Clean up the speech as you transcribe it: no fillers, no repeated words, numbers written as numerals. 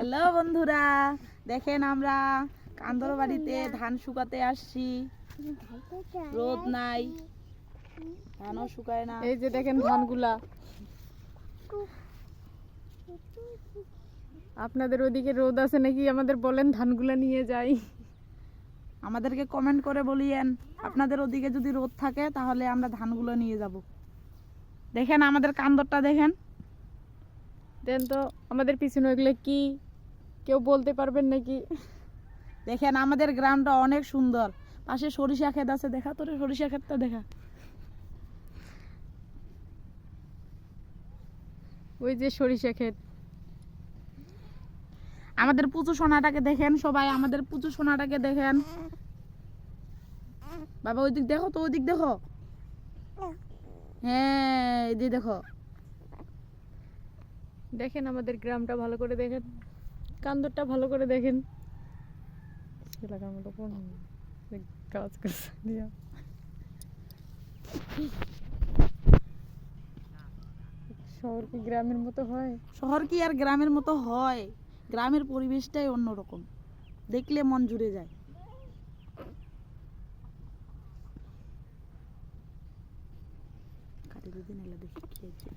Hello বন্ধুরা, দেখেন আমরা কান্দর বাড়িতে ধান শুকাতে আসছি। রোদ নাই, ধানও শুকায় না। এই যে দেখেন ধানগুলা। আপনাদের ওদিকে রোদ আছে নাকি আমাদের বলেন, ধানগুলা নিয়ে যাই। আমাদেরকে কমেন্ট করে বলিয়েন আপনাদের ওদিকে যদি রোদ থাকে তাহলে আমরা ধানগুলো নিয়ে যাব। দেখেন আমাদের কান্দরটা দেখেন। দেন তো আমাদের পিছনে ওইগুলো কি কেউ বলতে পারবেন নাকি? দেখেন আমাদের গ্রামটা অনেক সুন্দর। পাশে সরিষা ক্ষেত আছে, দেখা তোর সরিষা ক্ষেতটা দেখা। ওই যে সরিষা ক্ষেত। আমাদের পুচু সোনাটাকে দেখেন সবাই, আমাদের পুচু সোনাটাকে দেখেন। বাবা ওই দিক দেখো তো, ওই দিক দেখো। হ্যাঁ এই যে দেখো। দেখেন আমাদের গ্রামটা ভালো করে দেখেন, কান্দরটা ভালো করে দেখেন। এলাকার মতো কোন কাজ করছে দিয়া। শহর কি গ্রামের মতো হয়? শহর কি আর গ্রামের মতো হয়? গ্রামের পরিবেশটাই অন্যরকম, দেখলে মন জুড়ে যায়। কাটি দুদিন এলা দেখি কি হয়েছে।